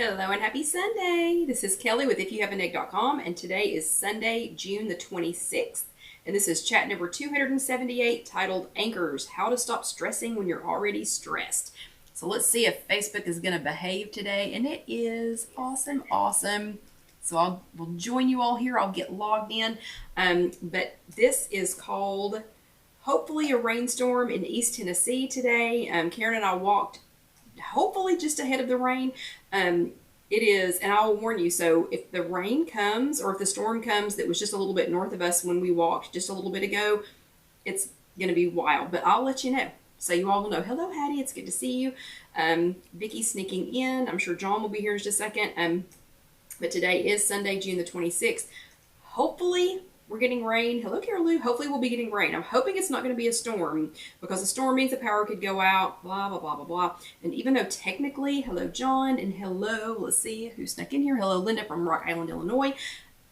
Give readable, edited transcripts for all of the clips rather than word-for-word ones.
Hello and happy Sunday. This is Kelly with IfYouHaveAnEgg.com, and today is Sunday, June the 26th. And this is chat number 278 titled Anchors, How to Stop Stressing When You're Already Stressed. So let's see if Facebook is going to behave today, and it is awesome, awesome. So we'll join you all here. I'll get logged in. But this is called Hopefully a Rainstorm in East Tennessee today. Karen and I walked hopefully just ahead of the rain. It is, and I'll warn you, so if the rain comes or if the storm comes that was just a little bit north of us when we walked just a little bit ago, it's going to be wild, but I'll let you know. So you all will know. Hello, Hattie. It's good to see you. Vicky's sneaking in. I'm sure John will be here in just a second. But today is Sunday, June the 26th. Hopefully we're getting rain. Hello, Carol Lou. Hopefully we'll be getting rain. I'm hoping it's not going to be a storm because a storm means the power could go out, blah, blah, blah, blah, blah. And even though technically, hello, John, and hello, let's see who snuck in here. Hello, Linda from Rock Island, Illinois.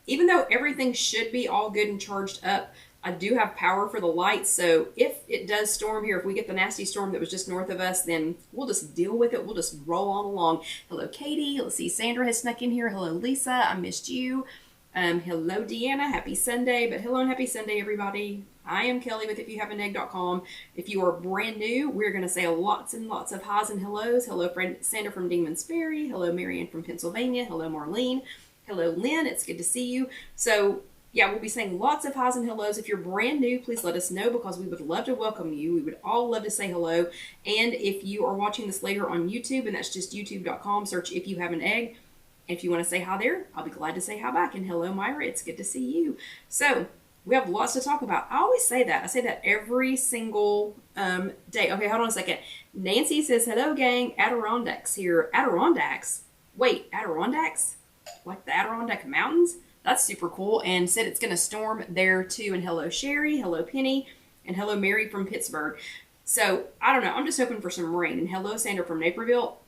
Even though everything should be all good and charged up, I do have power for the lights. So if it does storm here, if we get the nasty storm that was just north of us, then we'll just deal with it. We'll just roll on along. Hello, Katie. Let's see. Sandra has snuck in here. Hello, Lisa. I missed you. Hello, Deanna. Happy Sunday. But hello and happy Sunday, everybody. I am Kelly with IfYouHaveAnEgg.com. If you are brand new, we're going to say lots and lots of highs and hellos. Hello, friend Sandra from Demons Ferry. Hello, Marianne from Pennsylvania. Hello, Marlene. Hello, Lynn. It's good to see you. So, yeah, we'll be saying lots of highs and hellos. If you're brand new, please let us know because we would love to welcome you. We would all love to say hello. And if you are watching this later on YouTube, and that's just youtube.com, search If You Have an Egg. If you want to say hi there, I'll be glad to say hi back. And hello, Myra. It's good to see you. So we have lots to talk about. I always say that. I say that every single day. Okay, hold on a second. Nancy says, hello, gang. Adirondacks here. Adirondacks? Wait, Adirondacks? Like the Adirondack Mountains? That's super cool. And said it's going to storm there too. And hello, Sherry. Hello, Penny. And hello, Mary from Pittsburgh. So I don't know. I'm just hoping for some rain. And hello, Sandra from Naperville.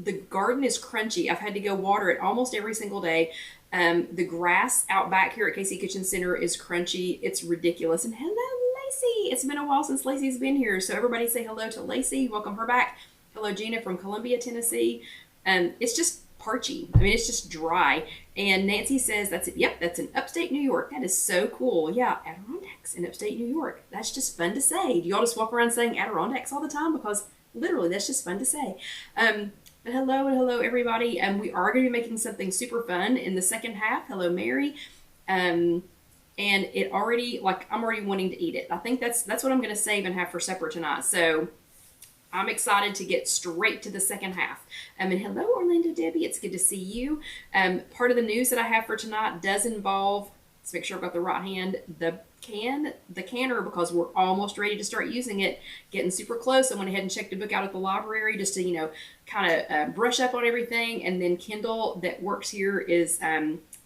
The garden is crunchy. I've had to go water it almost every single day. The grass out back here at KC Kitchen Center is crunchy. It's ridiculous. And hello, Lacey. It's been a while since Lacey's been here. So everybody say hello to Lacey. Welcome her back. Hello, Gina from Columbia, Tennessee. It's just parchy. I mean, it's just dry. And Nancy says, that's it. Yep, that's in upstate New York. That is so cool. Yeah, Adirondacks in upstate New York. That's just fun to say. Do y'all just walk around saying Adirondacks all the time? Because literally, that's just fun to say. But hello and hello, everybody. We are going to be making something super fun in the second half. Hello, Mary. And it already, like, I'm already wanting to eat it. I think that's what I'm going to save and have for supper tonight. So I'm excited to get straight to the second half. And hello, Orlando Debbie. It's good to see you. Part of the news that I have for tonight does involve, let's make sure I've got the right hand, the canner, because we're almost ready to start using it, getting super close. I went ahead and checked a book out at the library just to, you know, kind of brush up on everything. And then Kendall that works here is,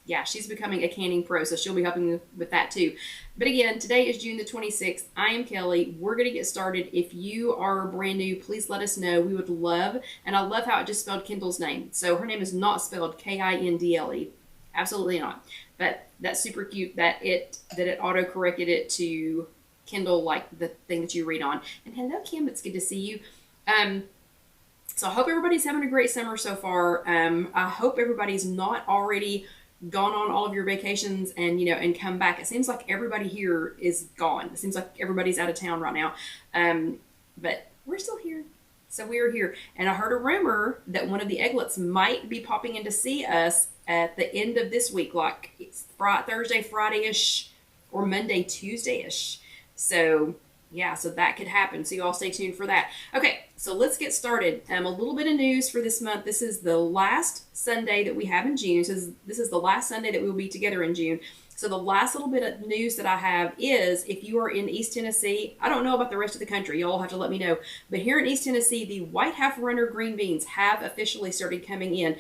yeah, she's becoming a canning pro, so she'll be helping me with that too. But again, today is June the 26th. I am Kelly. We're going to get started. If you are brand new, please let us know. We would love, and I love how it just spelled Kendall's name. So her name is not spelled Kindle. Absolutely not. But that's super cute that it auto-corrected it to Kindle, like the thing that you read on. And hello, Kim. It's good to see you. So I hope everybody's having a great summer so far. I hope everybody's not already gone on all of your vacations and, you know, and come back. It seems like everybody here is gone. It seems like everybody's out of town right now. But we're still here. So we are here. And I heard a rumor that one of the egglets might be popping in to see us at the end of this week, like it's Thursday, Friday-ish, or Monday, Tuesday-ish. So yeah, so that could happen. So you all stay tuned for that. Okay, so let's get started. A little bit of news for this month. This is the last Sunday that we have in June. So this is the last Sunday that we'll be together in June. So the last little bit of news that I have is if you are in East Tennessee, I don't know about the rest of the country. Y'all have to let me know. But here in East Tennessee, the White Half Runner green beans have officially started coming in.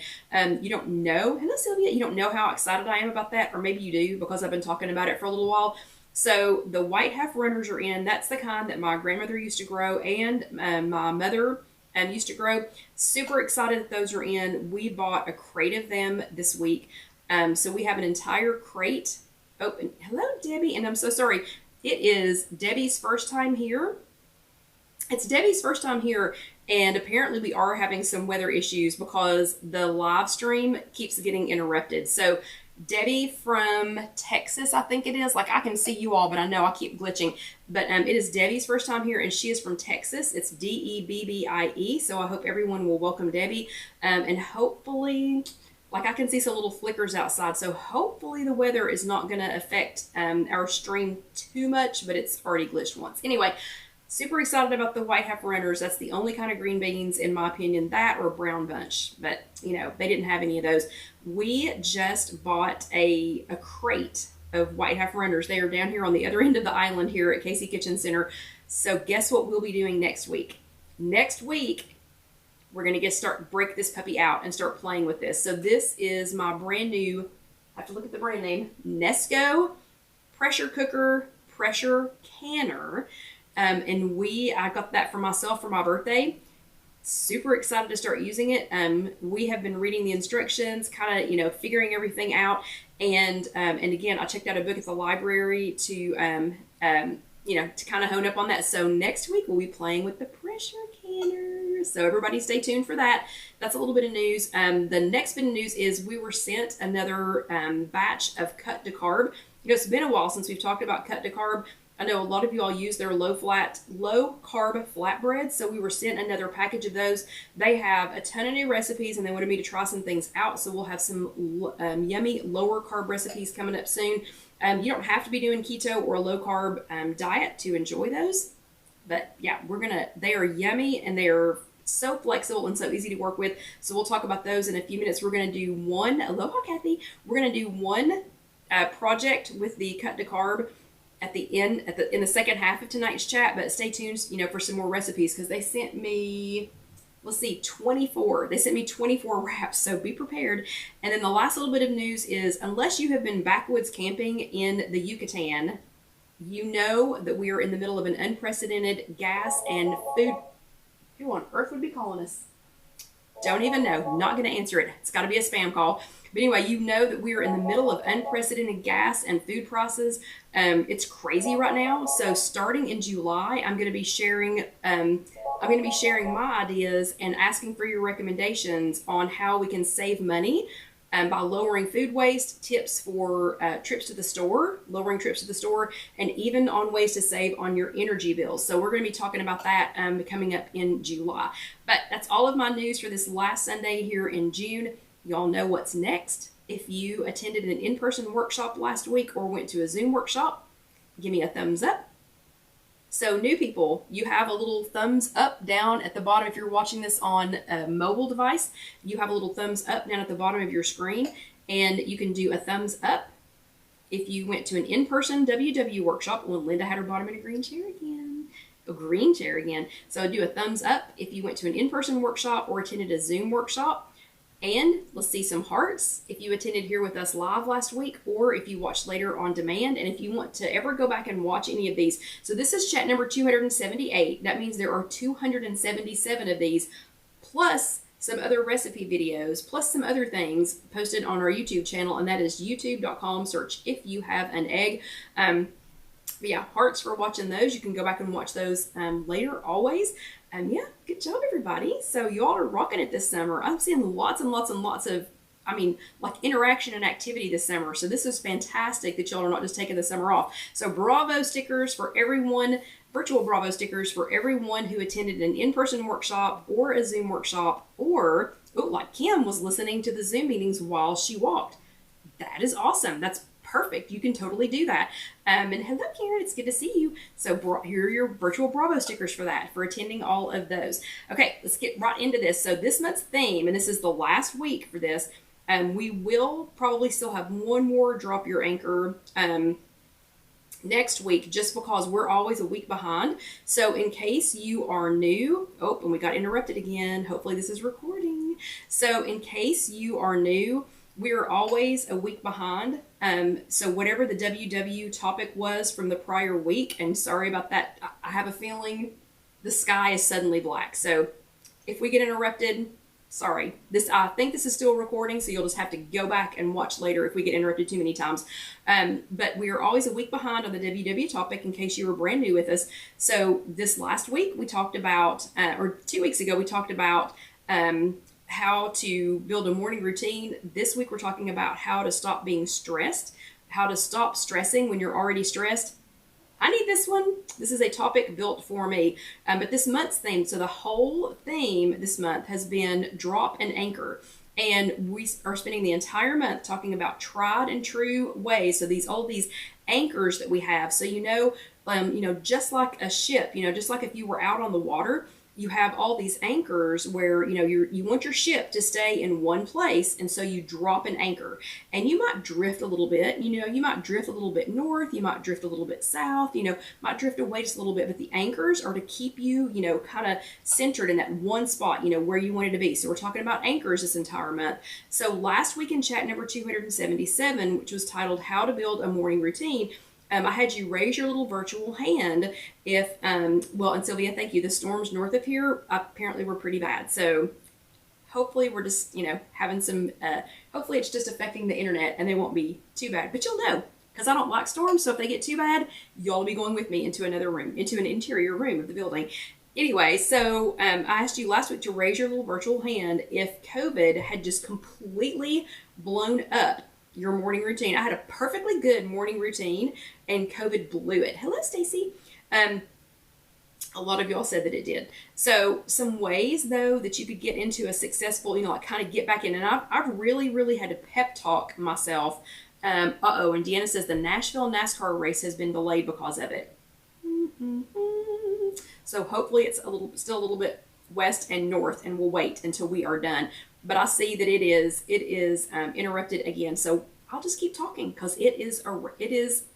You don't know, hello Sylvia, you don't know how excited I am about that, or maybe you do because I've been talking about it for a little while. So the White Half Runners are in. That's the kind that my grandmother used to grow and my mother used to grow. Super excited that those are in. We bought a crate of them this week. So we have an entire crate. Oh, and hello, Debbie. And I'm so sorry. It is Debbie's first time here. It's Debbie's first time here, and apparently we are having some weather issues because the live stream keeps getting interrupted. So Debbie from Texas, I think it is. Like, I can see you all, but I know I keep glitching. But it is Debbie's first time here, and she is from Texas. It's Debbie. So I hope everyone will welcome Debbie. And hopefully, like, I can see some little flickers outside. So hopefully the weather is not going to affect our stream too much, but it's already glitched once. Anyway, super excited about the white half runners. That's the only kind of green beans, in my opinion, that or brown bunch. But, you know, they didn't have any of those. We just bought a crate of white half runners. They are down here on the other end of the island here at Casey Kitchen Center. So guess what we'll be doing next week? Next week, we're going to break this puppy out and start playing with this. So this is my brand new, I have to look at the brand name, Nesco pressure cooker, pressure canner. And I got that for myself for my birthday. Super excited to start using it. We have been reading the instructions, kind of, you know, figuring everything out. And again, I checked out a book at the library to, you know, to kind of hone up on that. So next week we'll be playing with the pressure canner. So everybody stay tuned for that. That's a little bit of news. The next bit of news is we were sent another batch of cut to carb. You know, it's been a while since we've talked about cut to carb. I know a lot of you all use their low carb flatbreads, so we were sent another package of those. They have a ton of new recipes, and they wanted me to try some things out, so we'll have some yummy lower carb recipes coming up soon. You don't have to be doing keto or a low carb diet to enjoy those, but yeah, they are yummy, and they are so flexible and so easy to work with. So we'll talk about those in a few minutes. We're going to do one, aloha Kathy, we're going to do one project with the cut to carb at the end, in the second half of tonight's chat, but stay tuned, you know, for some more recipes, because they sent me, let's see, 24. They sent me 24 wraps, so be prepared. And then the last little bit of news is, unless you have been backwoods camping in the Yucatan, you know that we are in the middle of an unprecedented gas and food. Who on earth would be calling us? Don't even know. Not going to answer it. It's got to be a spam call. But anyway, you know that we are in the middle of unprecedented gas and food prices. It's crazy right now. So starting in July, I'm going to be sharing my ideas and asking for your recommendations on how we can save money by lowering food waste, tips for trips to the store, lowering trips to the store, and even on ways to save on your energy bills. So we're going to be talking about that coming up in July. But that's all of my news for this last Sunday here in June. Y'all know what's next. If you attended an in-person workshop last week or went to a Zoom workshop, give me a thumbs up. So new people, you have a little thumbs up down at the bottom. If you're watching this on a mobile device, you have a little thumbs up down at the bottom of your screen, and you can do a thumbs up if you went to an in-person WW workshop. Well, Linda had her bottom in a green chair again. A green chair again. So do a thumbs up if you went to an in-person workshop or attended a Zoom workshop. And let's see some hearts if you attended here with us live last week, or if you watched later on demand, and if you want to ever go back and watch any of these. So this is chat number 278. That means there are 277 of these, plus some other recipe videos, plus some other things posted on our YouTube channel, and that is youtube.com, search If You Have an Egg. But yeah, hearts for watching those. You can go back and watch those later, always. Yeah, good job, everybody. So y'all are rocking it this summer. I'm seeing lots and lots and lots of, like interaction and activity this summer. So this is fantastic that y'all are not just taking the summer off. So Bravo stickers for everyone, virtual Bravo stickers for everyone who attended an in-person workshop or a Zoom workshop, or, like Kim was listening to the Zoom meetings while she walked. That is awesome. That's perfect. You can totally do that. And hello, Karen. It's good to see you. So here are your virtual Bravo stickers for that, for attending all of those. Okay, let's get right into this. So this month's theme, and this is the last week for this, we will probably still have one more Drop Your Anchor next week, just because we're always a week behind. So in case you are new, and we got interrupted again. Hopefully this is recording. So in case you are new, we are always a week behind. So whatever the WW topic was from the prior week, and sorry about that, I have a feeling the sky is suddenly black. So if we get interrupted, Sorry, I think this is still recording, so you'll just have to go back and watch later if we get interrupted too many times. But we are always a week behind on the WW topic in case you were brand new with us. So this last week we talked about, or 2 weeks ago, we talked about how to build a morning routine. This week we're talking about how to stop being stressed, how to stop stressing when you're already stressed. I need this one. This is a topic built for me. But this month's theme, so the whole theme this month has been drop and anchor. And we are spending the entire month talking about tried and true ways. So all these anchors that we have. So just like a ship, just like if you were out on the water, you have all these anchors where, you want your ship to stay in one place. And so you drop an anchor and you might drift a little bit, you might drift a little bit north, you might drift a little bit south, might drift away just a little bit, but the anchors are to keep you, kind of centered in that one spot, where you wanted to be. So we're talking about anchors this entire month. So last week in chat number 277, which was titled How to Build a Morning Routine, I had you raise your little virtual hand if, and Sylvia, thank you. The storms north of here apparently were pretty bad. So hopefully we're just, having some, hopefully it's just affecting the internet and they won't be too bad. But you'll know, because I don't like storms. So if they get too bad, y'all will be going with me into another room, into an interior room of the building. Anyway, so I asked you last week to raise your little virtual hand if COVID had just completely blown up your morning routine. I had a perfectly good morning routine and COVID blew it. Hello, Stacy. A lot of y'all said that it did. So some ways though that you could get into a successful, kind of get back in. And I've really, really had to pep talk myself. And Deanna says the Nashville NASCAR race has been delayed because of it. So hopefully it's still a little bit west and north, and we'll wait until we are done. But I see that it is interrupted again. So I'll just keep talking because it is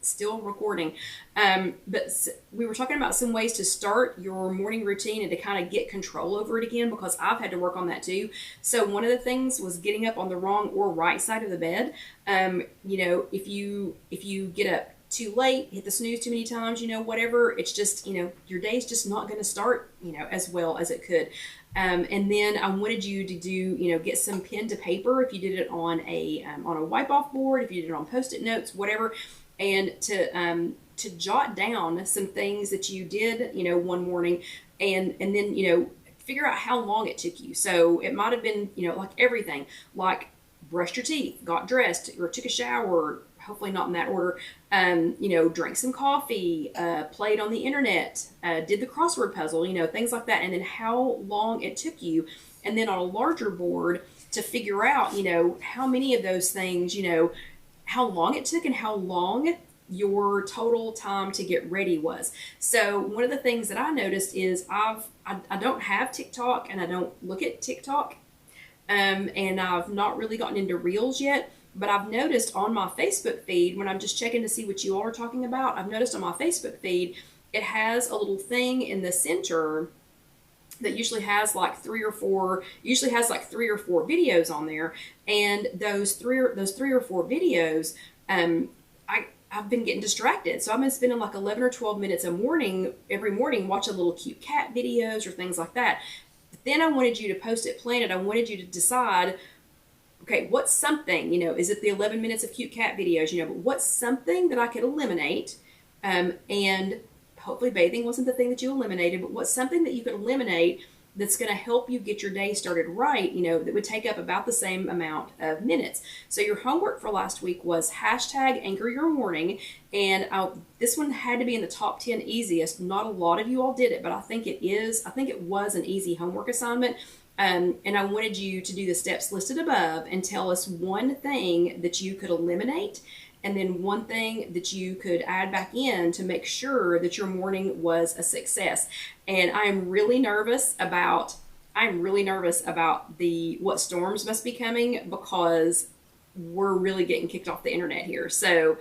still recording. But we were talking about some ways to start your morning routine and to kind of get control over it again, because I've had to work on that too. So one of the things was getting up on the wrong or right side of the bed. If you get up too late, hit the snooze too many times, whatever, it's just, your day's just not going to start, as well as it could. And then I wanted you to do, get some pen to paper if you did it on a wipe-off board, if you did it on Post-it notes, whatever, and to jot down some things that you did, one morning, and then, figure out how long it took you. So it might have been, like everything, like brushed your teeth, got dressed, or took a shower, hopefully not in that order, drank some coffee, played on the internet, did the crossword puzzle, things like that. And then how long it took you. And then on a larger board to figure out, how many of those things, how long it took and how long your total time to get ready was. So one of the things that I noticed is I don't have TikTok and I don't look at TikTok. And I've not really gotten into Reels yet. But I've noticed on my Facebook feed, when I'm just checking to see what you all are talking about, I've noticed on my Facebook feed, it has a little thing in the center that usually has like three or four videos on there. And those three or four videos, I've been getting distracted. So I've been spending like 11 or 12 minutes every morning watching little cute cat videos or things like that. But then I wanted you to Post-it plan it. I wanted you to decide, okay, what's something, is it the 11 minutes of cute cat videos, but what's something that I could eliminate? And hopefully bathing wasn't the thing that you eliminated, but what's something that you could eliminate that's going to help you get your day started right, that would take up about the same amount of minutes. So your homework for last week was #anchor your morning. And this one had to be in the top 10 easiest. Not a lot of you all did it, but I think it was an easy homework assignment. And I wanted you to do the steps listed above and tell us one thing that you could eliminate and then one thing that you could add back in to make sure that your morning was a success. And I'm really nervous about what storms must be coming, because we're really getting kicked off the internet here. So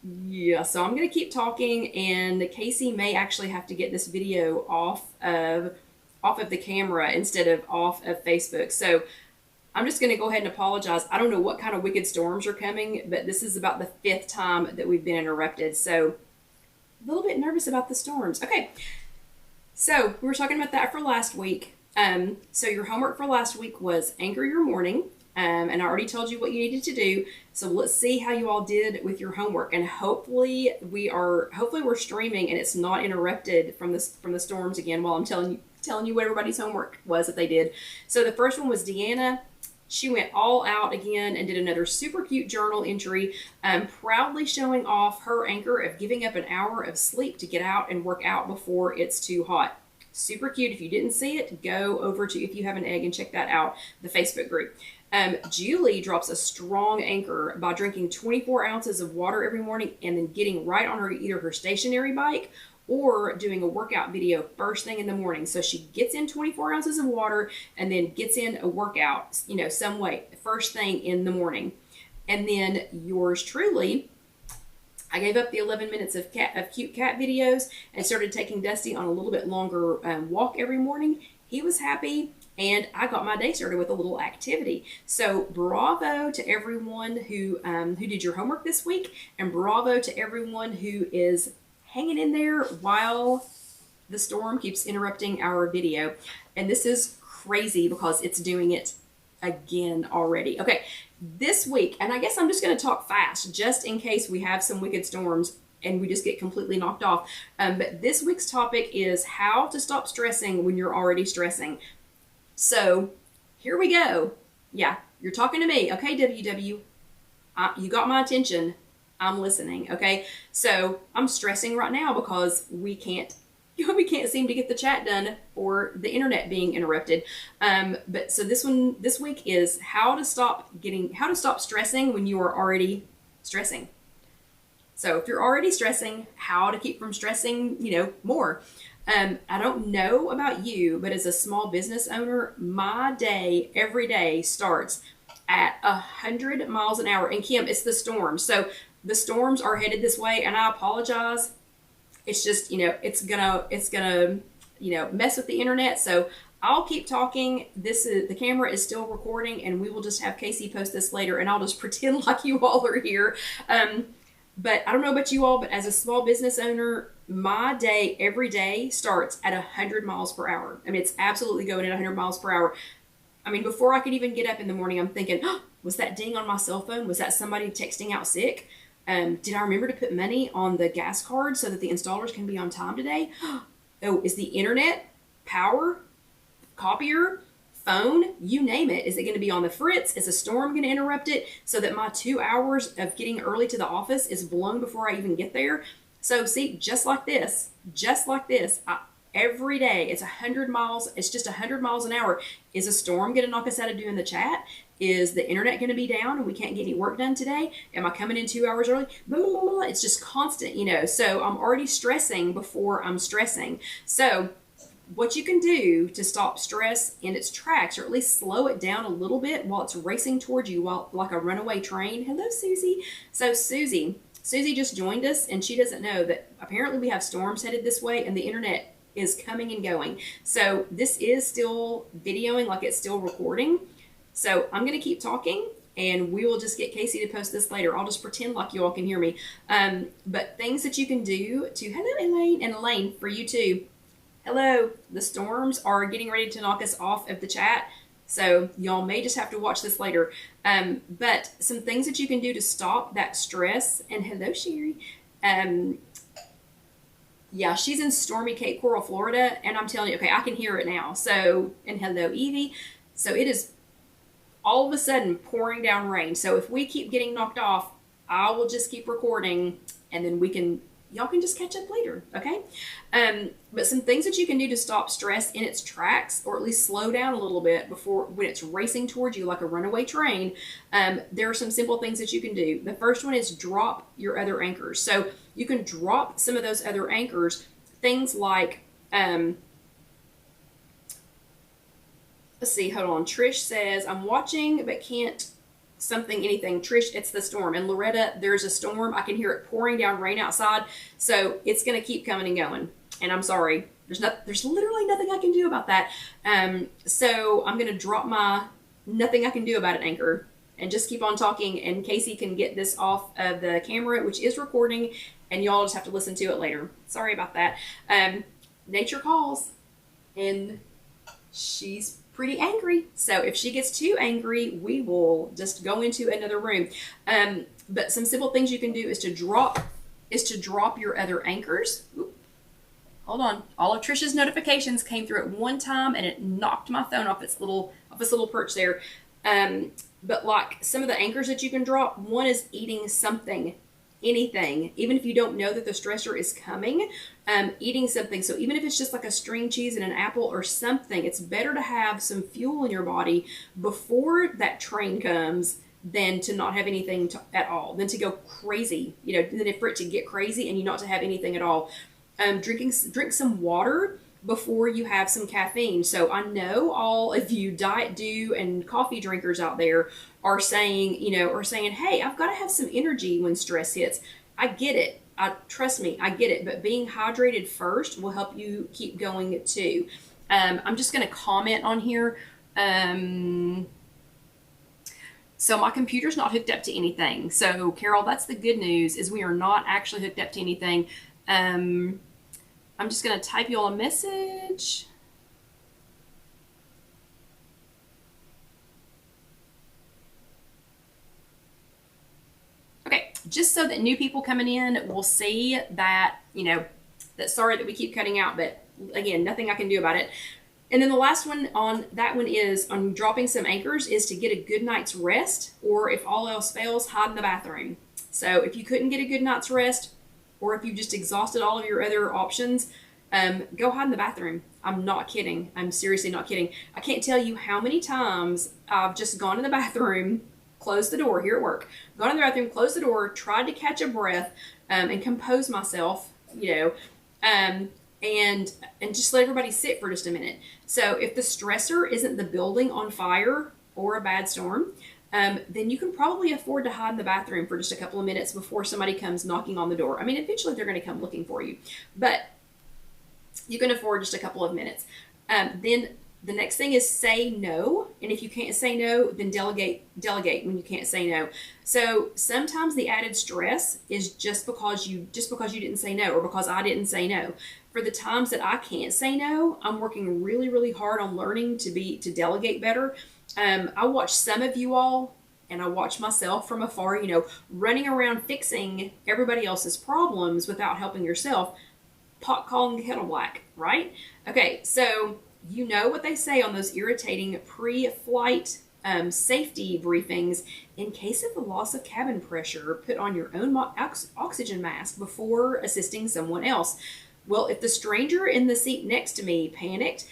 yeah, so I'm going to keep talking, and Casey may actually have to get this video off of the camera instead of off of Facebook. So I'm just going to go ahead and apologize. I don't know what kind of wicked storms are coming, but this is about the 5th time that we've been interrupted. So a little bit nervous about the storms. Okay, so we were talking about that for last week. So your homework for last week was anchor your morning. And I already told you what you needed to do. So let's see how you all did with your homework. And hopefully we're streaming and it's not interrupted from the storms again while I'm telling you what everybody's homework was that they did. So the first one was Deanna. She went all out again and did another super cute journal entry, proudly showing off her anchor of giving up an hour of sleep to get out and work out before it's too hot. Super cute. If you didn't see it, go over to If You Have an Egg and check that out, the Facebook group. Julie drops a strong anchor by drinking 24 ounces of water every morning and then getting right on either her stationary bike or doing a workout video first thing in the morning. So she gets in 24 ounces of water and then gets in a workout, some way, first thing in the morning. And then yours truly, I gave up the 11 minutes of cute cat videos and started taking Dusty on a little bit longer walk every morning. He was happy, and I got my day started with a little activity. So bravo to everyone who did your homework this week, and bravo to everyone who is hanging in there while the storm keeps interrupting our video. And this is crazy because it's doing it again already. Okay, this week, and I guess I'm just going to talk fast just in case we have some wicked storms and we just get completely knocked off. But this week's topic is how to stop stressing when you're already stressing. So here we go. Yeah, you're talking to me. Okay, WW, you got my attention. I'm listening. Okay, so I'm stressing right now because we can't seem to get the chat done or the internet being interrupted. But so this week is how to stop stressing when you are already stressing. So if you're already stressing, how to keep from stressing, more. I don't know about you, but as a small business owner, my day every day starts at 100 miles an hour. And Kim, it's the storm. So the storms are headed this way, and I apologize. It's just, it's gonna mess with the internet. So I'll keep talking. The camera is still recording, and we will just have Casey post this later, and I'll just pretend like you all are here. But I don't know about you all, but as a small business owner, my day every day starts at 100 miles per hour. I mean, it's absolutely going at 100 miles per hour. I mean, before I could even get up in the morning, I'm thinking, oh, was that ding on my cell phone? Was that somebody texting out sick? Did I remember to put money on the gas card so that the installers can be on time today? Oh, is the internet, power, copier, phone, you name it, is it going to be on the fritz? Is a storm going to interrupt it so that my 2 hours of getting early to the office is blown before I even get there? So see, just like this, every day it's 100 miles. It's just 100 miles an hour. Is a storm going to knock us out of doing the chat? Is the internet going to be down and we can't get any work done today? Am I coming in 2 hours early? Blah, blah, blah, blah. It's just constant, So I'm already stressing before I'm stressing. So what you can do to stop stress in its tracks, or at least slow it down a little bit while it's racing towards you, like a runaway train. Hello, Susie. So Susie just joined us, and she doesn't know that apparently we have storms headed this way, and the internet is coming and going. So this is still videoing, like it's still recording. So I'm going to keep talking, and we will just get Casey to post this later. I'll just pretend like you all can hear me. But things that you can do to, hello, Elaine, and Elaine, for you too. Hello, the storms are getting ready to knock us off of the chat, so y'all may just have to watch this later. But some things that you can do to stop that stress, and hello, Sherry. Yeah, she's in stormy Cape Coral, Florida, and I'm telling you, okay, I can hear it now. So, and hello, Evie. So it is all of a sudden pouring down rain. So if we keep getting knocked off, I will just keep recording, and then y'all can just catch up later, okay? But some things that you can do to stop stress in its tracks, or at least slow down a little bit when it's racing towards you like a runaway train, there are some simple things that you can do. The first one is drop your other anchors. So you can drop some of those other anchors, things like, let's see, hold on. Trish says, I'm watching but can't anything. Trish, it's the storm. And Loretta, there's a storm. I can hear it pouring down rain outside. So it's going to keep coming and going. And I'm sorry. There's literally nothing I can do about that. So I'm going to drop my nothing I can do about it anchor and just keep on talking. And Casey can get this off of the camera, which is recording. And y'all just have to listen to it later. Sorry about that. Nature calls. And she's pretty angry. So if she gets too angry, we will just go into another room. But some simple things you can do is to drop your other anchors. Oop, hold on. All of Trisha's notifications came through at one time and it knocked my phone off its little perch there. But like some of the anchors that you can drop, one is eating something, anything, even if you don't know that the stressor is coming, eating something. So even if it's just like a string cheese and an apple or something, it's better to have some fuel in your body before that train comes than to not have anything at all, than to go crazy, than for it to get crazy and you not to have anything at all. Drink some water before you have some caffeine. So I know all of you Diet Dew and coffee drinkers out there are saying, hey, I've got to have some energy when stress hits. I get it. Trust me, I get it. But being hydrated first will help you keep going too. I'm just going to comment on here. So my computer's not hooked up to anything. So Carol, that's the good news, is we are not actually hooked up to anything. I'm just going to type you all a message. Okay, just so that new people coming in will see that, that sorry that we keep cutting out, but again, nothing I can do about it. And then the last one on that one is on dropping some anchors is to get a good night's rest, or if all else fails, hide in the bathroom. So if you couldn't get a good night's rest, or if you've just exhausted all of your other options, go hide in the bathroom. I'm not kidding. I'm seriously not kidding. I can't tell you how many times I've just gone in the bathroom, closed the door here at work, gone in the bathroom, closed the door, tried to catch a breath, and compose myself, and just let everybody sit for just a minute. So if the stressor isn't the building on fire or a bad storm, then you can probably afford to hide in the bathroom for just a couple of minutes before somebody comes knocking on the door. I mean, eventually they're going to come looking for you, but you can afford just a couple of minutes. Then the next thing is say no. And if you can't say no, then delegate when you can't say no. So sometimes the added stress is just because you didn't say no, or because I didn't say no. For the times that I can't say no, I'm working really, really hard on learning to delegate better. I watch some of you all, and I watch myself from afar, running around fixing everybody else's problems without helping yourself. Pot calling the kettle black, right? Okay, so you know what they say on those irritating pre-flight safety briefings. In case of the loss of cabin pressure, put on your own oxygen mask before assisting someone else. Well, if the stranger in the seat next to me panicked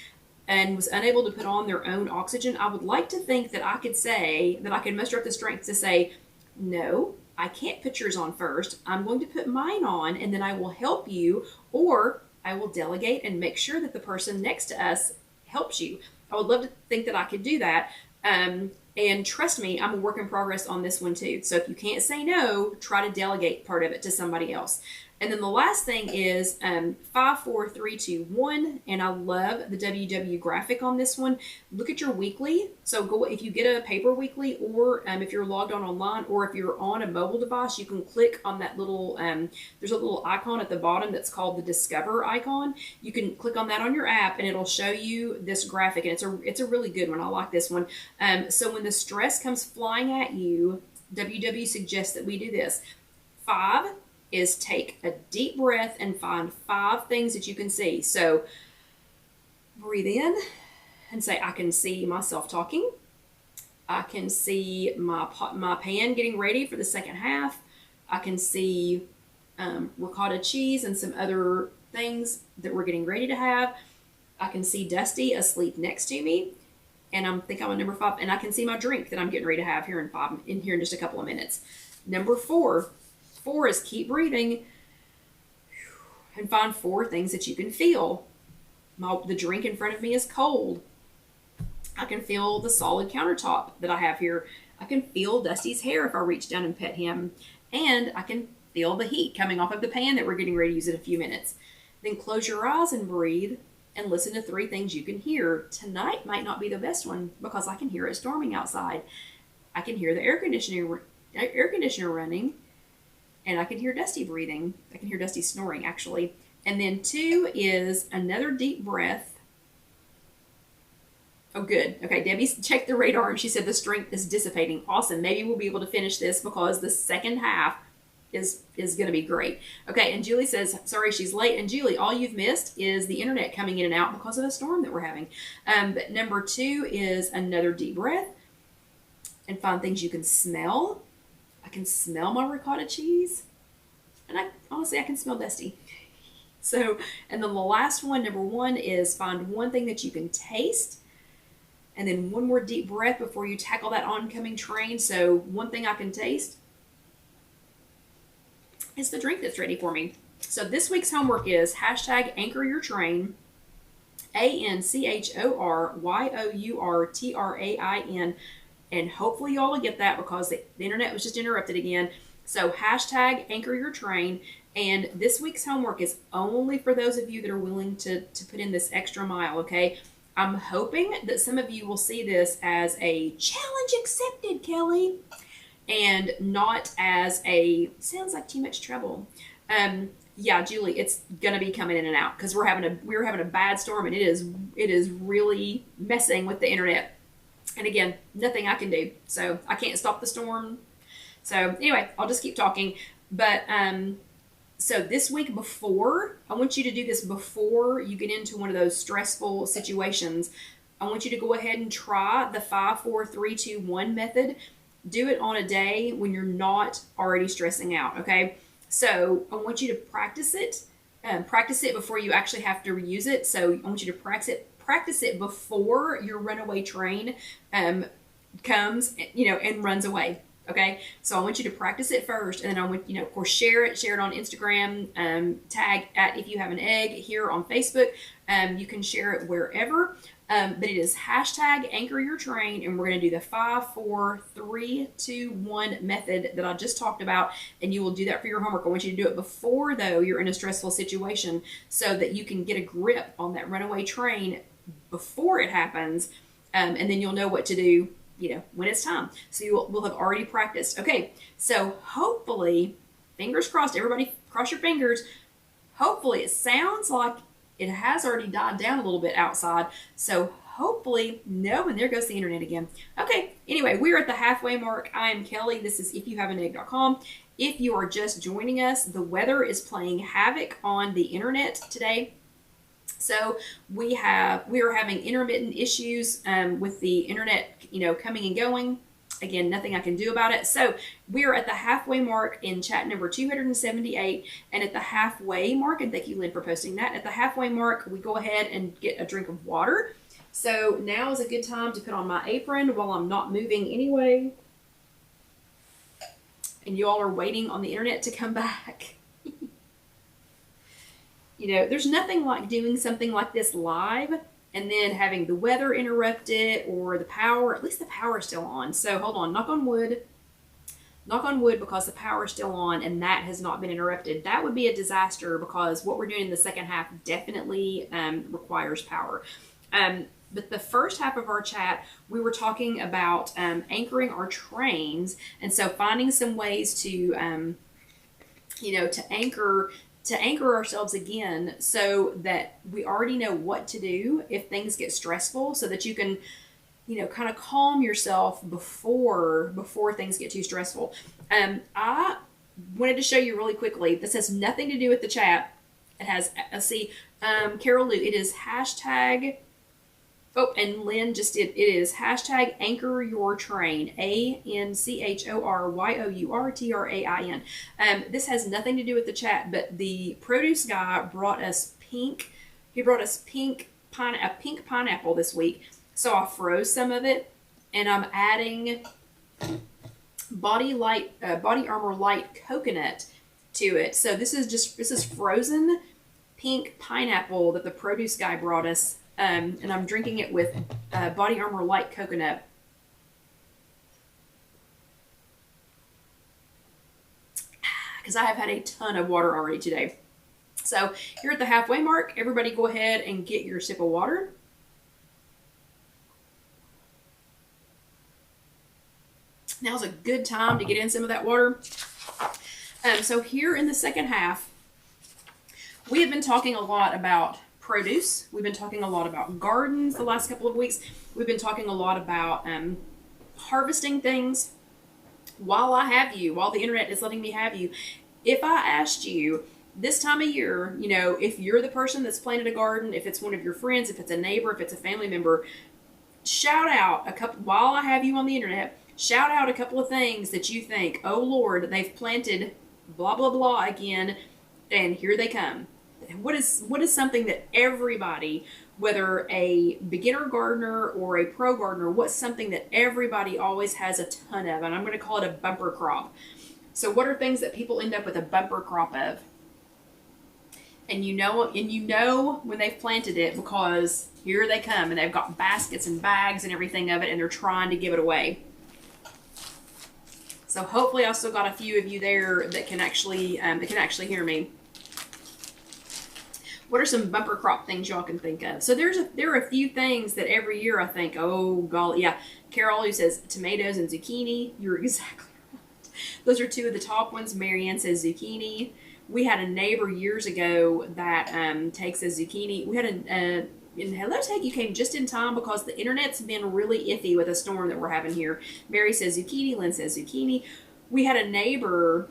and was unable to put on their own oxygen, I would like to think that I could muster up the strength to say, no, I can't put yours on first. I'm going to put mine on, and then I will help you, or I will delegate and make sure that the person next to us helps you. I would love to think that I could do that. And trust me, I'm a work in progress on this one too. So if you can't say no, try to delegate part of it to somebody else. And then the last thing is 5, 4, 3, 2, 1. And I love the WW graphic on this one. Look at your weekly. So go if you get a paper weekly, or if you're logged on online, or if you're on a mobile device, you can click on that little, there's a little icon at the bottom that's called the Discover icon. You can click on that on your app and it'll show you this graphic. And it's a really good one. I like this one. So when the stress comes flying at you, WW suggests that we do this. 5 is take a deep breath and find 5 things that you can see. So breathe in and say, I can see myself talking. I can see my pan getting ready for the second half. I can see ricotta cheese and some other things that we're getting ready to have. I can see Dusty asleep next to me. And I think I'm on number 5. And I can see my drink that I'm getting ready to have here in just a couple of minutes. Number 4 is keep breathing and find 4 things that you can feel. The drink in front of me is cold. I can feel the solid countertop that I have here. I can feel Dusty's hair if I reach down and pet him. And I can feel the heat coming off of the pan that we're getting ready to use in a few minutes. Then close your eyes and breathe and listen to 3 things you can hear. Tonight might not be the best one because I can hear it storming outside. I can hear the air conditioner running. And I can hear Dusty breathing. I can hear Dusty snoring, actually. And then 2 is another deep breath. Oh, good. Okay, Debbie checked the radar and she said the strength is dissipating. Awesome. Maybe we'll be able to finish this because the second half is going to be great. Okay, and Julie says, sorry she's late. And Julie, all you've missed is the internet coming in and out because of a storm that we're having. But number 2 is another deep breath and find things you can smell. I can smell my ricotta cheese. And honestly, I can smell Dusty. So, and then the last one, number 1, is find one thing that you can taste. And then one more deep breath before you tackle that oncoming train. So one thing I can taste is the drink that's ready for me. So this week's homework is hashtag anchor your train, ANCHORYOURTRAIN. And hopefully y'all will get that because the internet was just interrupted again. So hashtag anchor your train. And this week's homework is only for those of you that are willing to put in this extra mile, okay? I'm hoping that some of you will see this as a challenge accepted, Kelly, and not as a sounds like too much trouble. Yeah, Julie, it's gonna be coming in and out because we're having a bad storm and it is really messing with the internet. And again, nothing I can do, so I can't stop the storm. So anyway, I'll just keep talking. But so this week I want you to do this before you get into one of those stressful situations. I want you to go ahead and try the 5, 4, 3, 2, 1 method. Do it on a day when you're not already stressing out, okay? So I want you to practice it. Practice it before you actually have to reuse it. So I want you to practice it before your runaway train comes, and runs away. Okay, so I want you to practice it first, and then I want, of course, share it on Instagram, tag at IfYouHaveAnEgg here on Facebook. You can share it wherever, but it is hashtag anchor your train, and we're going to do the 5, 4, 3, 2, 1 method that I just talked about, and you will do that for your homework. I want you to do it before, though, you're in a stressful situation so that you can get a grip on that runaway train before it happens, and then you'll know what to do when it's time. So you will have already practiced. Okay, so hopefully, fingers crossed, everybody cross your fingers. Hopefully it sounds like it has already died down a little bit outside. So hopefully, no, and there goes the internet again. Okay, anyway, we're at the halfway mark. I am Kelly. This is IfYouHaveAnEgg.com. If you are just joining us, the weather is playing havoc on the internet today. So we are having intermittent issues with the internet, coming and going. Again, nothing I can do about it. So we are at the halfway mark in chat number 278. And at the halfway mark, and thank you, Lynn, for posting that. At the halfway mark, we go ahead and get a drink of water. So now is a good time to put on my apron while I'm not moving anyway. And you all are waiting on the internet to come back. There's nothing like doing something like this live and then having the weather interrupted or the power. At least the power is still on. So hold on, knock on wood. Knock on wood because the power is still on and that has not been interrupted. That would be a disaster because what we're doing in the second half definitely requires power. But the first half of our chat, we were talking about anchoring our trains. And so finding some ways to, to anchor ourselves again so that we already know what to do if things get stressful so that you can, kind of calm yourself before things get too stressful. I wanted to show you really quickly. This has nothing to do with the chat. It has, let's see, Carol Lou, it is hashtag, oh, and Lynn just did, it is hashtag anchor your train, ANCHORYOURTRAIN. This has nothing to do with the chat, but the produce guy brought us pink pineapple this week. So I froze some of it and I'm adding Body Armor Light Coconut to it. So this is frozen pink pineapple that the produce guy brought us. And I'm drinking it with Body Armor Light Coconut. Because I have had a ton of water already today. So here at the halfway mark, everybody go ahead and get your sip of water. Now's a good time to get in some of that water. So here in the second half, we have been talking a lot about produce. We've been talking a lot about gardens the last couple of weeks. We've been talking a lot about harvesting things. While I have you, while the internet is letting me have you, if I asked you this time of year, you know, if you're the person that's planted a garden, if it's one of your friends, if it's a neighbor, if it's a family member, shout out a couple, while I have you on the internet, shout out a couple of things that you think, oh Lord, they've planted blah, blah, blah again, and here they come. What is something that everybody, whether a beginner gardener or a pro gardener, what's something that everybody always has a ton of? And I'm going to call it a bumper crop. So what are things that people end up with a bumper crop of? And you know when they've planted it, because here they come and they've got baskets and bags and everything of it, and they're trying to give it away. So hopefully I still got a few of you there that can actually hear me. What are some bumper crop things y'all can think of? So there are a few things that every year I think, oh golly, yeah. Carol, who says tomatoes and zucchini, you're exactly right. Those are two of the top ones. Marianne says zucchini. We had a neighbor years ago that takes a zucchini. We had and hello, Ted, you came just in time because the internet's been really iffy with a storm that we're having here. Mary says zucchini. Lynn says zucchini. We had a neighbor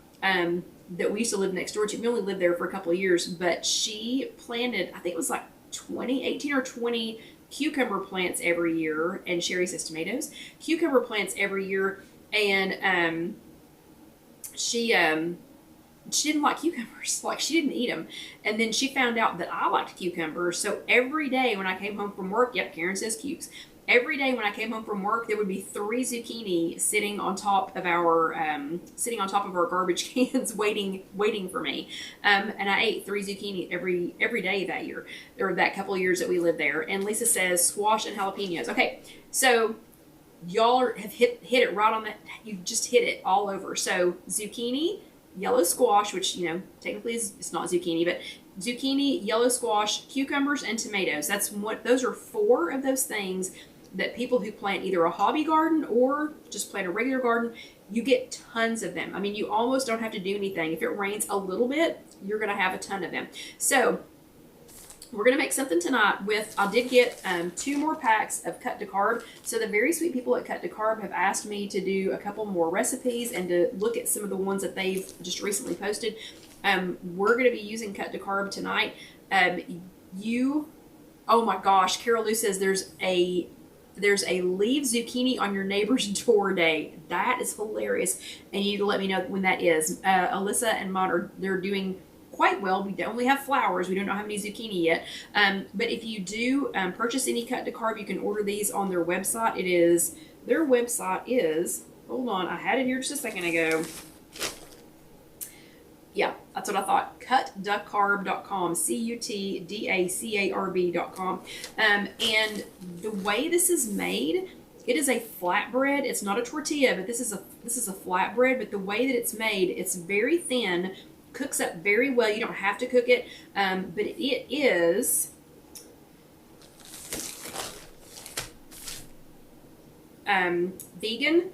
that we used to live next door to. We only lived there for a couple of years, but she planted, I think it was like 18 or 20 cucumber plants every year. And Sherry says tomatoes. Cucumber plants every year. And she didn't like cucumbers. Like, she didn't eat them. And then she found out that I liked cucumbers. So every day when I came home from work, yep, Karen says cukes. Every day when I came home from work, there would be 3 zucchini sitting on top of our garbage cans, waiting for me. And I ate 3 zucchini every day that year, or that couple of years that we lived there. And Lisa says squash and jalapenos. Okay, so y'all have hit it right on that. You just hit it all over. So zucchini, yellow squash, which, you know, technically it's not zucchini, but zucchini, yellow squash, cucumbers, and tomatoes. Those are 4 of those things that people who plant either a hobby garden or just plant a regular garden, you get tons of them. I mean, you almost don't have to do anything. If it rains a little bit, you're going to have a ton of them. So we're going to make something tonight with, I did get 2 more packs of Cut to Carb. So the very sweet people at Cut to Carb have asked me to do a couple more recipes and to look at some of the ones that they've just recently posted. We're going to be using Cut to Carb tonight. Oh my gosh, Carol Lou says there's a leave zucchini on your neighbor's door day. That is hilarious. And you need to let me know when that is. Alyssa and Mod they're doing quite well. We only have flowers. We don't have any zucchini yet. But if you do purchase any Cut to Carb, you can order these on their website. Their website is, hold on, I had it here just a second ago. Yeah, that's what I thought. Cutdacarb.com. CUTDACARB.com. And the way this is made, it is a flatbread. It's not a tortilla, but this is a flatbread. But the way that it's made, it's very thin, cooks up very well. You don't have to cook it, but it is vegan,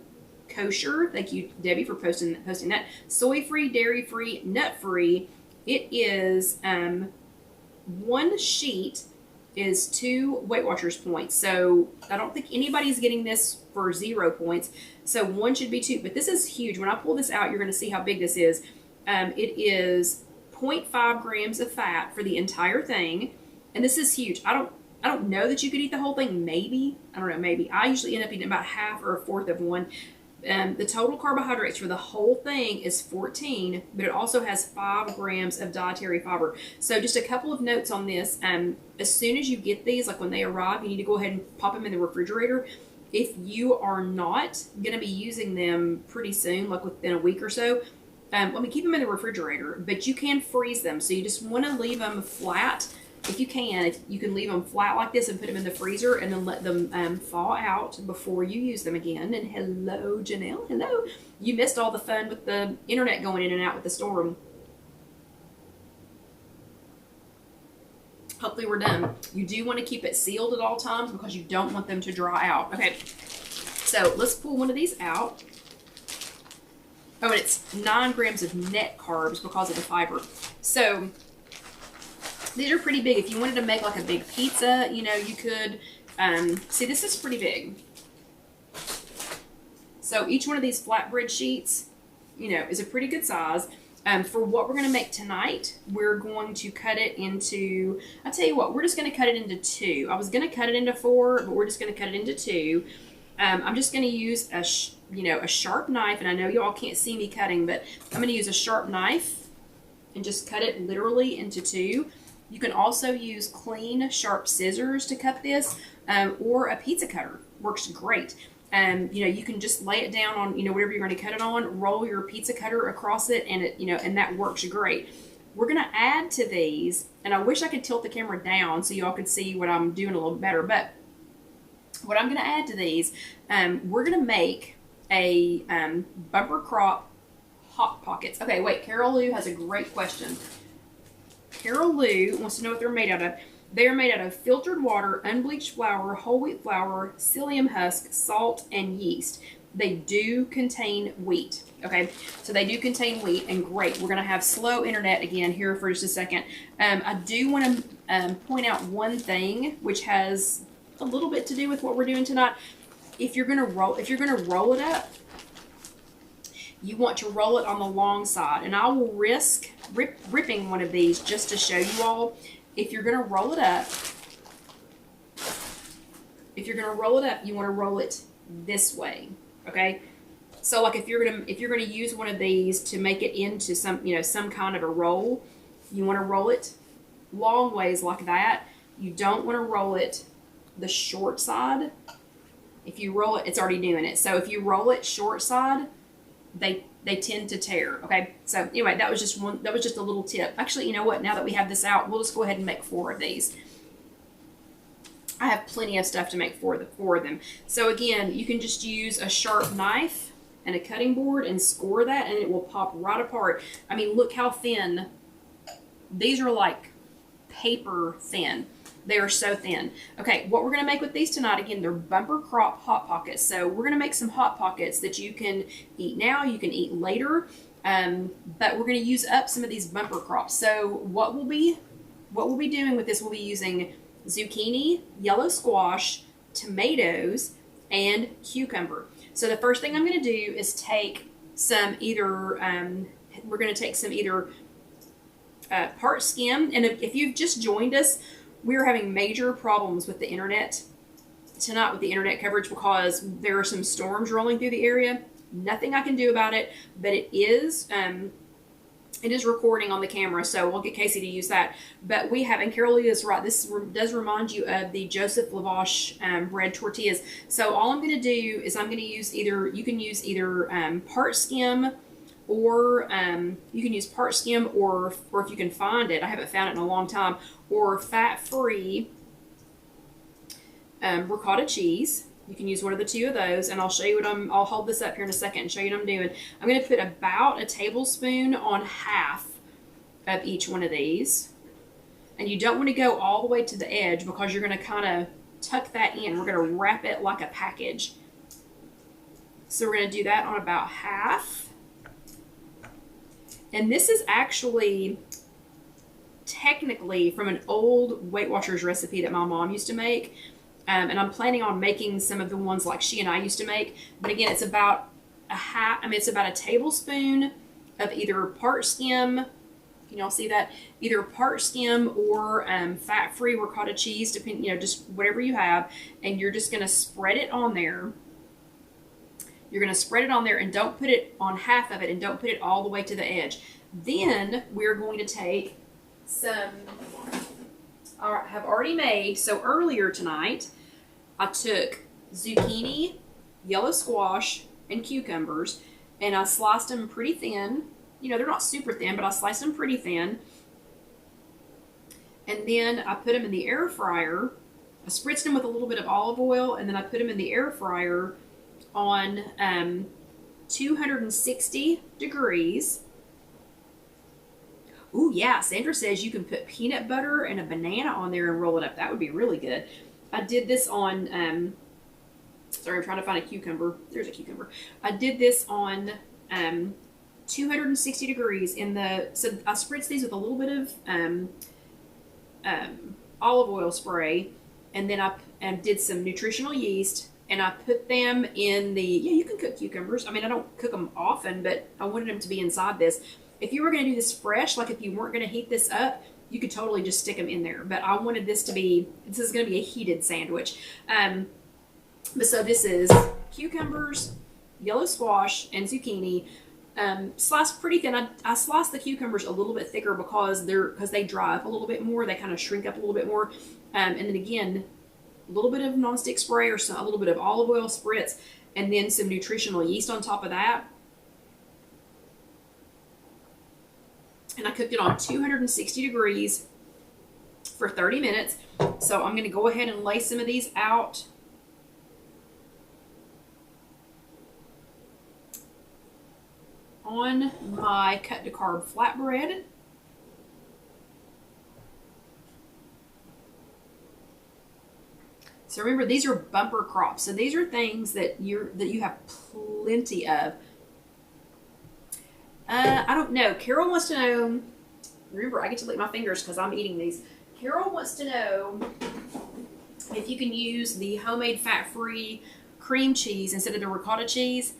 kosher. Thank you, Debbie, for posting that. Soy-free, dairy-free, nut-free. It is 1 sheet is 2 Weight Watchers points. So I don't think anybody's getting this for 0 points. So 1 should be 2. But this is huge. When I pull this out, you're going to see how big this is. It is 0.5 grams of fat for the entire thing, and this is huge. I don't know that you could eat the whole thing. Maybe, I don't know. Maybe I usually end up eating about half or a fourth of one. The total carbohydrates for the whole thing is 14, but it also has 5 grams of dietary fiber. So just a couple of notes on this. As soon as you get these, like when they arrive, you need to go ahead and pop them in the refrigerator. If you are not going to be using them pretty soon, like within a week or so, keep them in the refrigerator, but you can freeze them. So you just want to leave them flat. If you can leave them flat like this and put them in the freezer and then let them thaw out before you use them again. And hello, Janelle. Hello. You missed all the fun with the internet going in and out with the storm. Hopefully we're done. You do want to keep it sealed at all times because you don't want them to dry out. Okay, so let's pull one of these out. Oh, and it's 9 grams of net carbs because of the fiber. So These are pretty big. If you wanted to make like a big pizza, you know, you could. See, this is pretty big. So each one of these flatbread sheets, you know, is a pretty good size. For what we're going to make tonight, we're going to cut it into, I'll tell you what, we're just going to cut it into 2. I was going to cut it into 4, but we're just going to cut it into 2. I'm just going to use a sharp knife, and I know y'all can't see me cutting, but I'm going to use a sharp knife and just cut it literally into 2. You can also use clean, sharp scissors to cut this, or a pizza cutter. Works great. You know, you can just lay it down on, you know, whatever you're going to cut it on, roll your pizza cutter across it, and it, you know, and that works great. We're going to add to these, and I wish I could tilt the camera down so y'all could see what I'm doing a little better, but what I'm going to add to these, we're going to make a bumper crop Hot Pockets. Okay, wait, Carol Lou has a great question. Carol Lou wants to know what they're made out of. They are made out of filtered water, unbleached flour, whole wheat flour, psyllium husk, salt, and yeast. They do contain wheat. Okay, so they do contain wheat, and great. We're going to have slow internet again here for just a second. I do want to point out one thing, which has a little bit to do with what we're doing tonight. If you're going to roll it up, you want to roll it on the long side, and I will risk ripping one of these just to show you all. If you're going to roll it up, you want to roll it this way, okay? So like if you're going to use one of these to make it into some kind of a roll, you want to roll it long ways like that. You don't want to roll it the short side. If you roll it, it's already doing it. So if you roll it short side, they tend to tear. Okay, so anyway, that was just a little tip. Actually, you know what, now that we have this out, we'll just go ahead and make 4 of these. I have plenty of stuff to make 4 of them. So again, you can just use a sharp knife and a cutting board and score that, and it will pop right apart. I mean, look how thin. These are like paper thin. They are so thin. Okay, what we're going to make with these tonight, again, they're bumper crop Hot Pockets. So we're going to make some Hot Pockets that you can eat now, you can eat later, but we're going to use up some of these bumper crops. So what we'll be doing with this, we'll be using zucchini, yellow squash, tomatoes, and cucumber. So the first thing I'm going to do is take some part skim, and if you've just joined us, we're having major problems with the internet tonight, with the internet coverage, because there are some storms rolling through the area. Nothing I can do about it, but it is recording on the camera, so we'll get Casey to use that. But we have, and Carol Lee is right, this does remind you of the Joseph Lavash bread tortillas. So all I'm going to do is I'm going to use you can use either part skim, or you can use part skim, or if you can find it, I haven't found it in a long time, or fat-free ricotta cheese. You can use one of the 2 of those, and I'll show you I'll hold this up here in a second and show you what I'm doing. I'm going to put about a tablespoon on half of each one of these. And you don't want to go all the way to the edge, because you're going to kind of tuck that in. We're going to wrap it like a package. So we're going to do that on about half. And this is actually technically from an old Weight Watchers recipe that my mom used to make. And I'm planning on making some of the ones like she and I used to make. But again, it's about it's about a tablespoon of either part skim. Can y'all see that? Either part skim or fat-free ricotta cheese, depending, just whatever you have. And you're just going to spread it on there. You're going to spread it on there, and don't put it on half of it, and don't put it all the way to the edge. Then we're going to take some, I have already made, so earlier tonight, I took zucchini, yellow squash, and cucumbers, and I sliced them pretty thin. They're not super thin, but I sliced them pretty thin. And then I put them in the air fryer. I spritzed them with a little bit of olive oil, and then I put them in the air fryer on 260 degrees. Ooh, yeah, Sandra says you can put peanut butter and a banana on there and roll it up. That would be really good. I did this on, sorry, I'm trying to find a cucumber. There's a cucumber. I did this on 260 degrees so I spritzed these with a little bit of olive oil spray, and then I did some nutritional yeast, and I put them in the, yeah, you can cook cucumbers. I mean, I don't cook them often, but I wanted them to be inside this. If you were going to do this fresh, like if you weren't going to heat this up, you could totally just stick them in there. But I wanted this to be, this is going to be a heated sandwich. But so this is cucumbers, yellow squash, and zucchini. Sliced pretty thin. I sliced the cucumbers a little bit thicker because they dry up a little bit more. They kind of shrink up a little bit more. And then again, a little bit of nonstick spray or a little bit of olive oil spritz, and then some nutritional yeast on top of that. And I cooked it on 260 degrees for 30 minutes. So I'm going to go ahead and lay some of these out. On my cut to carb flatbread. So remember, these are bumper crops. So these are things that you have plenty of. I don't know. Carol wants to know. Remember, I get to lick my fingers because I'm eating these. Carol wants to know if you can use the homemade fat-free cream cheese instead of the ricotta cheese.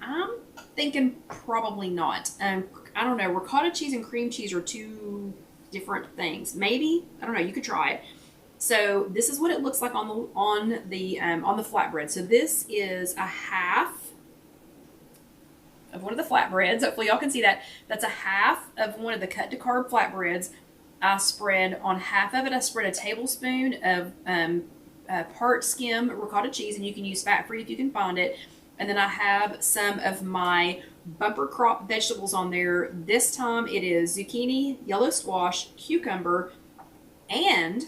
I'm thinking probably not. I don't know. Ricotta cheese and cream cheese are two different things. Maybe, I don't know. You could try it. So this is what it looks like on the flatbread. So this is a half of one of the flatbreads. Hopefully y'all can see that. That's a half of one of the cut to carb flatbreads. I spread on half of it. I spread a tablespoon of part skim ricotta cheese, and you can use fat free if you can find it. And then I have some of my bumper crop vegetables on there. This time it is zucchini, yellow squash, cucumber, and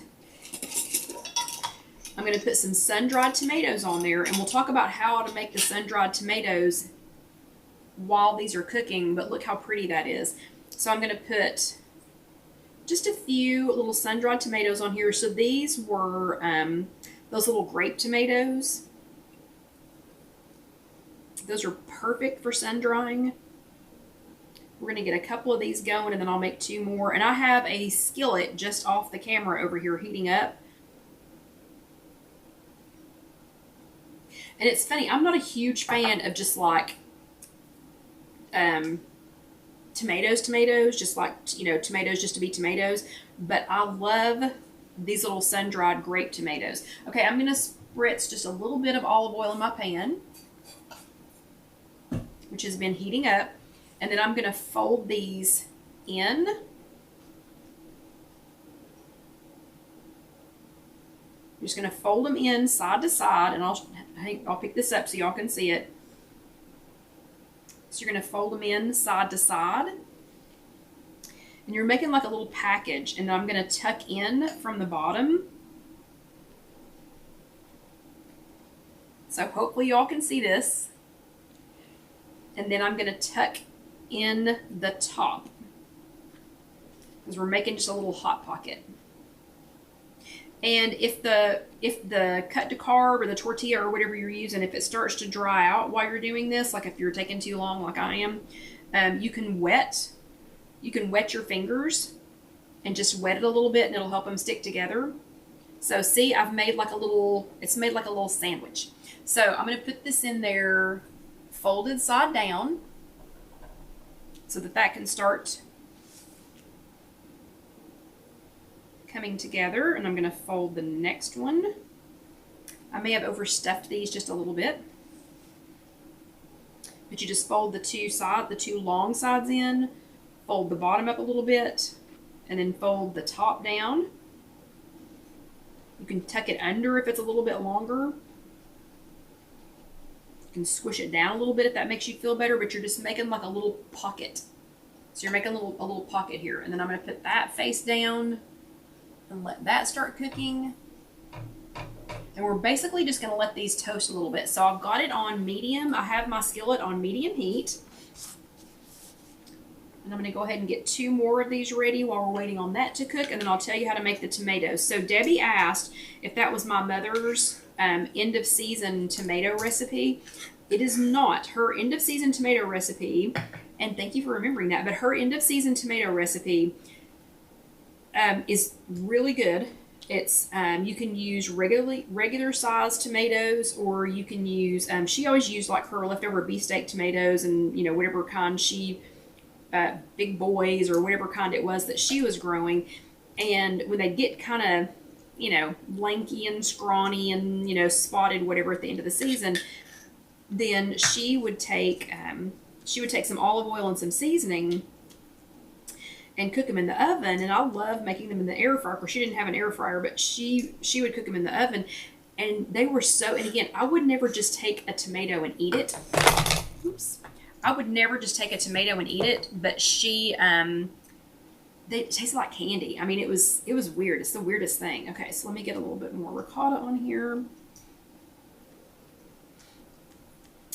I'm going to put some sun-dried tomatoes on there. And we'll talk about how to make the sun-dried tomatoes while these are cooking, but look how pretty that is. So I'm going to put just a few little sun-dried tomatoes on here. So these were those little grape tomatoes. Those are perfect for sun drying. We're going to get a couple of these going, and then I'll make two more. And I have a skillet just off the camera over here heating up. And it's funny, I'm not a huge fan of just like tomatoes, just like, you know, tomatoes just to be tomatoes. But I love these little sun-dried grape tomatoes. Okay, I'm going to spritz just a little bit of olive oil in my pan, which has been heating up. And then I'm going to fold these in. I'm just going to fold them in side to side, and I'll pick this up so y'all can see it. So you're going to fold them in side to side. And you're making like a little package, and I'm going to tuck in from the bottom. So hopefully y'all can see this. And then I'm going to tuck in the top, because we're making just a little hot pocket. And if the cut to carb or the tortilla or whatever you're using, if it starts to dry out while you're doing this, like if you're taking too long like I am, you can wet your fingers and just wet it a little bit, and it'll help them stick together. So see, I've made like a little, it's made like a little sandwich. So I'm going to put this in there folded side down so that can start coming together. And I'm going to fold the next one. I may have overstuffed these just a little bit, but you just fold the two long sides in, fold the bottom up a little bit, and then fold the top down. You can tuck it under if it's a little bit longer. You can squish it down a little bit if that makes you feel better, but you're just making like a little pocket. So you're making a little pocket here. And then I'm going to put that face down and let that start cooking. And we're basically just going to let these toast a little bit. So I've got it on medium. I have my skillet on medium heat. And I'm going to go ahead and get two more of these ready while we're waiting on that to cook. And then I'll tell you how to make the tomatoes. So Debbie asked if that was my mother's end of season tomato recipe. It is not. Her end of season tomato recipe, and thank you for remembering that, but her end of season tomato recipe is really good. It's you can use regular sized tomatoes, or you can use. She always used like her leftover beefsteak tomatoes, and whatever kind she big boys or whatever kind it was that she was growing. And when they get kind of lanky and scrawny and spotted whatever at the end of the season, then she would take some olive oil and some seasoning and cook them in the oven. And I love making them in the air fryer, because she didn't have an air fryer, but she would cook them in the oven, and they were so. And again, I would never just take a tomato and eat it. Oops. I would never just take a tomato and eat it, but they tasted like candy. I mean, it was weird. It's the weirdest thing. Okay, so let me get a little bit more ricotta on here.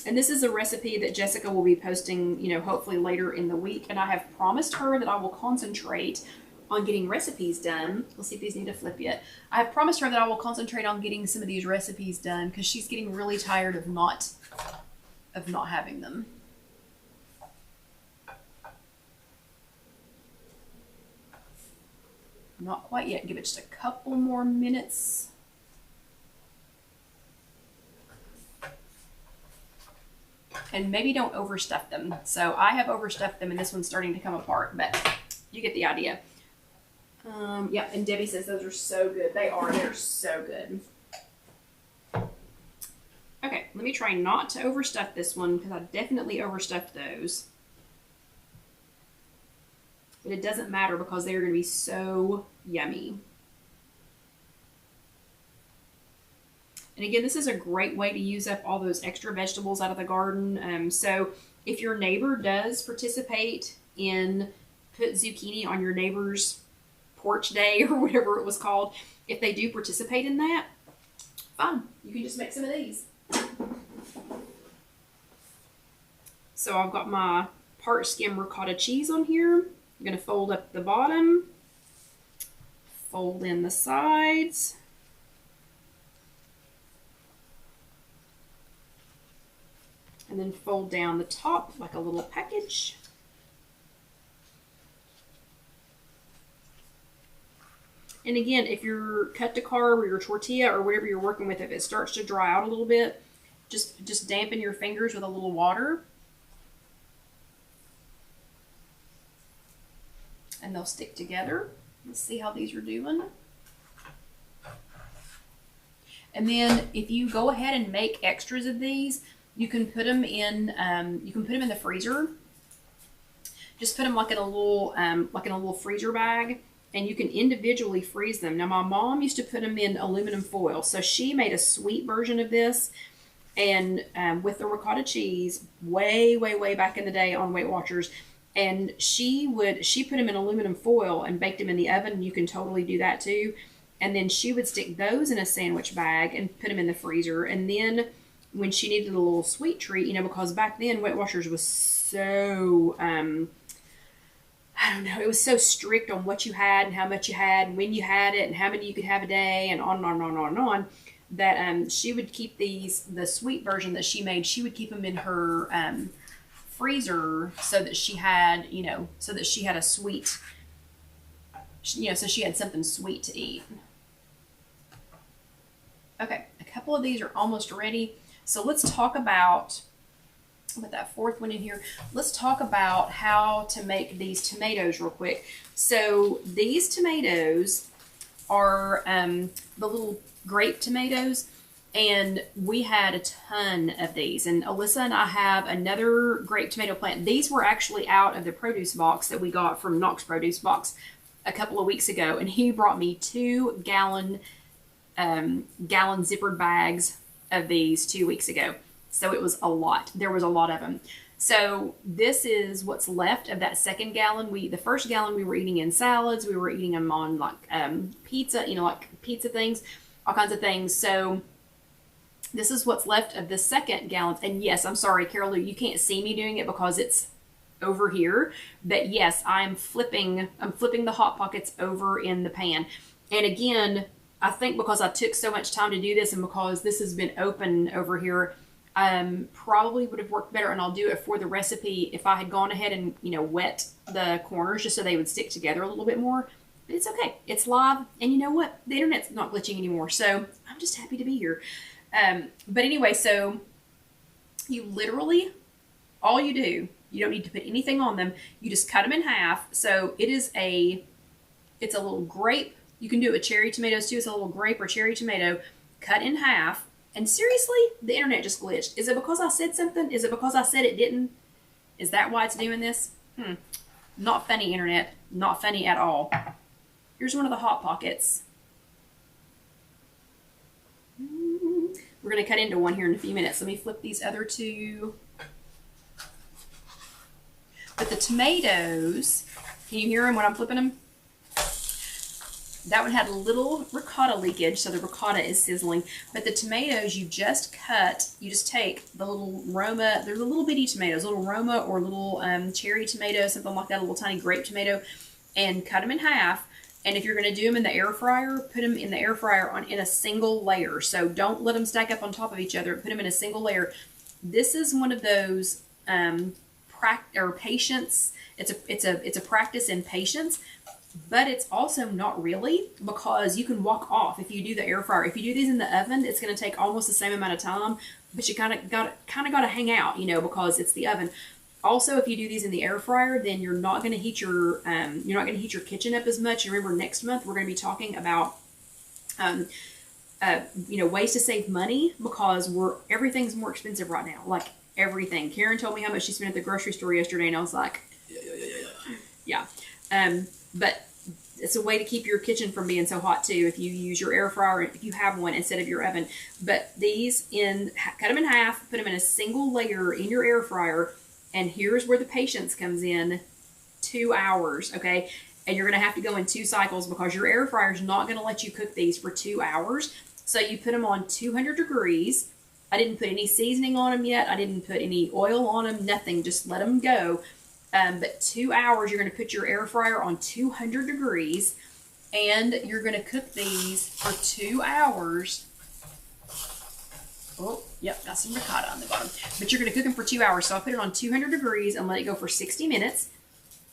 And this is a recipe that Jessica will be posting, hopefully later in the week. And I have promised her that I will concentrate on getting recipes done. We'll see if these need to flip yet. I have promised her that I will concentrate on getting some of these recipes done, because she's getting really tired of not having them. Not quite yet. Give it just a couple more minutes. And maybe don't overstuff them. So I have overstuffed them, and this one's starting to come apart, but you get the idea. Yeah, and Debbie says those are so good. They are. They're so good. Okay, let me try not to overstuff this one, because I definitely overstuffed those. But it doesn't matter, because they're going to be so yummy. And again, this is a great way to use up all those extra vegetables out of the garden. So if your neighbor does participate in put zucchini on your neighbor's porch day, or whatever it was called, if they do participate in that, fine. You can just make some of these. So I've got my part skim ricotta cheese on here. I'm going to fold up the bottom, fold in the sides. And then fold down the top like a little package. And again, if your cut to carb or your tortilla or whatever you're working with, if it starts to dry out a little bit, just dampen your fingers with a little water. And they'll stick together. Let's see how these are doing. And then if you go ahead and make extras of these, you can put them in the freezer. Just put them like in a little freezer bag, and you can individually freeze them. Now, my mom used to put them in aluminum foil, so she made a sweet version of this, and with the ricotta cheese, way back in the day on Weight Watchers, and she put them in aluminum foil and baked them in the oven. You can totally do that too. And then she would stick those in a sandwich bag and put them in the freezer, and then when she needed a little sweet treat, because back then Weight Watchers was so, I don't know, it was so strict on what you had and how much you had and when you had it and how many you could have a day and on and on and on and on, that she would keep the sweet version that she made, she would keep them in her freezer so that she had, a sweet, so she had something sweet to eat. Okay, a couple of these are almost ready. So let's talk about, with that fourth one in here, let's talk about how to make these tomatoes real quick. So these tomatoes are the little grape tomatoes, and we had a ton of these. And Alyssa and I have another grape tomato plant. These were actually out of the produce box that we got from Knox Produce Box a couple of weeks ago, and he brought me 2 gallon zippered bags of these 2 weeks ago. So it was a lot. There was a lot of them. So this is what's left of that second gallon. The first gallon we were eating in salads. We were eating them on like pizza, like pizza things, all kinds of things. So this is what's left of the second gallon. And yes, I'm sorry, Carol Lou, you can't see me doing it because it's over here. But yes, I'm flipping the Hot Pockets over in the pan. And again, I think because I took so much time to do this and because this has been open over here, probably would have worked better, and I'll do it for the recipe if I had gone ahead and, wet the corners just so they would stick together a little bit more. It's okay. It's live. And you know what? The internet's not glitching anymore. So I'm just happy to be here. But anyway, so you literally, all you do, you don't need to put anything on them. You just cut them in half. So it's a little grape. You can do it with cherry tomatoes too. It's a little grape or cherry tomato cut in half. And seriously, the internet just glitched. Is it because I said something? Is it because I said it didn't? Is that why it's doing this? Not funny, internet. Not funny at all. Here's one of the Hot Pockets. We're going to cut into one here in a few minutes. Let me flip these other two. But the tomatoes, can you hear them when I'm flipping them? That one had a little ricotta leakage, so the ricotta is sizzling. But the tomatoes, you just take the little Roma, they're the little bitty tomatoes, little Roma or little cherry tomato, something like that, a little tiny grape tomato, and cut them in half. And if you're going to do them in the air fryer, put them in the air fryer in a single layer. So don't let them stack up on top of each other. Put them in a single layer. This is one of those patience. It's a practice in patience. But it's also not really, because you can walk off if you do the air fryer. If you do these in the oven, it's going to take almost the same amount of time, but you kind of got to hang out, because it's the oven. Also, if you do these in the air fryer, then you're not going to heat your kitchen up as much. And remember, next month we're going to be talking about ways to save money, because everything's more expensive right now. Like everything. Karen told me how much she spent at the grocery store yesterday, and I was like, yeah. But it's a way to keep your kitchen from being so hot too, if you use your air fryer, if you have one instead of your oven. But these, cut them in half, put them in a single layer in your air fryer, and here's where the patience comes in. 2 hours, okay? And you're going to have to go in 2 cycles, because your air fryer is not going to let you cook these for 2 hours. So you put them on 200 degrees. I didn't put any seasoning on them yet. I didn't put any oil on them, nothing. Just let them go. But 2 hours, you're going to put your air fryer on 200 degrees, and you're going to cook these for 2 hours. Oh, yep, got some ricotta on the bottom. But you're going to cook them for 2 hours. So I put it on 200 degrees and let it go for 60 minutes.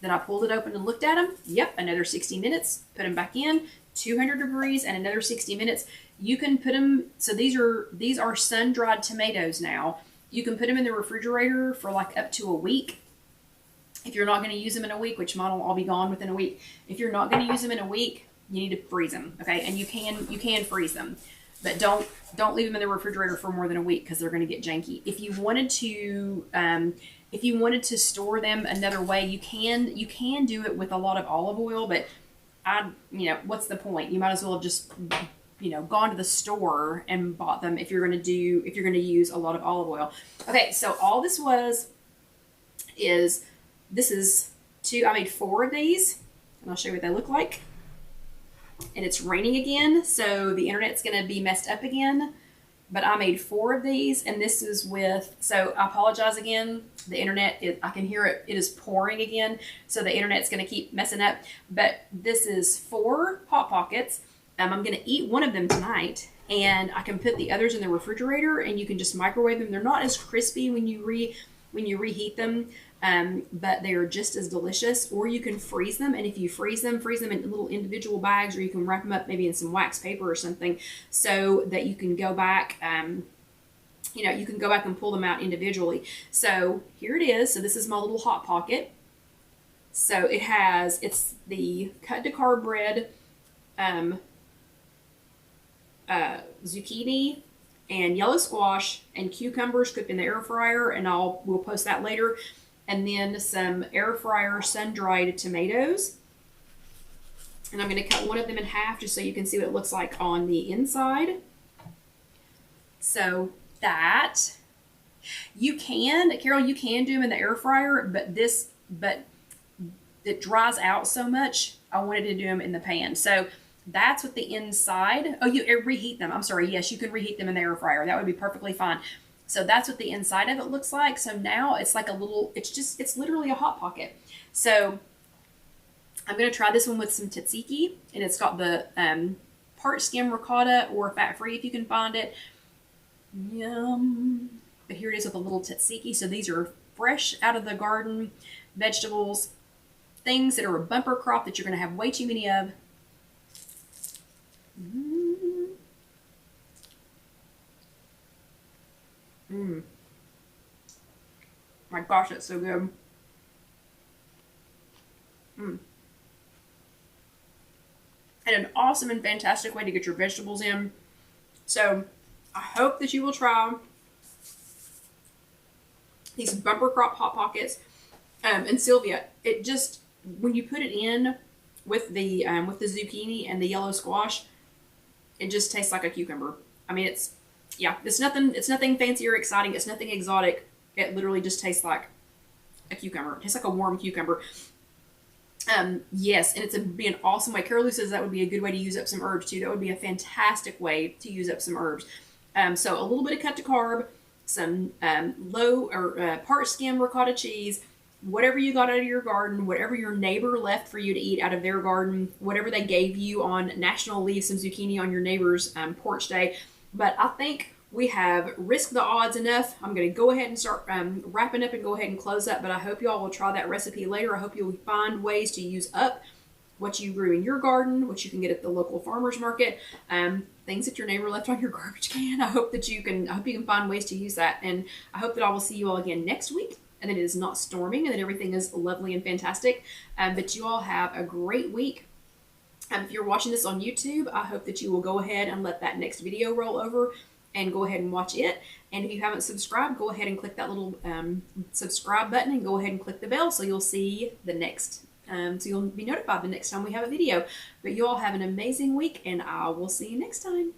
Then I pulled it open and looked at them. Yep, another 60 minutes. Put them back in, 200 degrees, and another 60 minutes. You can put them, so these are sun-dried tomatoes now. You can put them in the refrigerator for like up to a week. If you're not going to use them in a week, which mine will all be gone within a week. If you're not going to use them in a week, you need to freeze them, okay? And you can freeze them, but don't leave them in the refrigerator for more than a week, because they're going to get janky. If you wanted to store them another way, you can do it with a lot of olive oil, but what's the point? You might as well have just gone to the store and bought them if you're going to use a lot of olive oil. Okay, so all this is I made 4 of these, and I'll show you what they look like. And it's raining again, so the internet's going to be messed up again. But I made 4 of these, and this is so I apologize again. The internet, I can hear it. It is pouring again, so the internet's going to keep messing up. But this is 4 Hot Pockets. I'm going to eat one of them tonight, and I can put the others in the refrigerator, and you can just microwave them. They're not as crispy when you reheat them, but they are just as delicious. Or you can freeze them, and if you freeze them in little individual bags, or you can wrap them up maybe in some wax paper or something, so that you can go back you can go back and pull them out individually. So here it is. So this is my little Hot Pocket. So it's the cut to carb bread, zucchini and yellow squash and cucumbers cooked in the air fryer, and we'll post that later. And then some air fryer sun-dried tomatoes. And I'm going to cut one of them in half just so you can see what it looks like on the inside. So that, Carol, you can do them in the air fryer, but it dries out so much, I wanted to do them in the pan. So that's what the inside, you reheat them. I'm sorry, yes, you can reheat them in the air fryer. That would be perfectly fine. So that's what the inside of it looks like. So now it's like it's literally a Hot Pocket. So I'm going to try this one with some tzatziki, and it's got the part skim ricotta or fat-free if you can find it. Yum. But here it is with a little tzatziki. So these are fresh out of the garden vegetables, things that are a bumper crop that you're going to have way too many of. My gosh, that's so good. And an awesome and fantastic way to get your vegetables in. So I hope that you will try these bumper crop Hot Pockets. And Sylvia, it just, when you put it in with the zucchini and the yellow squash, it just tastes like a cucumber. I mean, it's nothing fancy or exciting. It's nothing exotic. It literally just tastes like a cucumber. It tastes like a warm cucumber. Yes, and be an awesome way. Carol Lou says that would be a good way to use up some herbs too. That would be a fantastic way to use up some herbs. So a little bit of cut to carb, some low or part skim ricotta cheese, whatever you got out of your garden, whatever your neighbor left for you to eat out of their garden, whatever they gave you on National Leave some zucchini on your neighbor's porch day. But I think we have risked the odds enough. I'm going to go ahead and start wrapping up and go ahead and close up. But I hope you all will try that recipe later. I hope you'll find ways to use up what you grew in your garden, what you can get at the local farmer's market, things that your neighbor left on your garbage can. I hope you can find ways to use that. And I hope that I will see you all again next week, and that it is not storming, and that everything is lovely and fantastic. But you all have a great week. If you're watching this on YouTube, I hope that you will go ahead and let that next video roll over and go ahead and watch it. And if you haven't subscribed, go ahead and click that little subscribe button and go ahead and click the bell so you'll see the next, so you'll be notified the next time we have a video. But you all have an amazing week, and I will see you next time.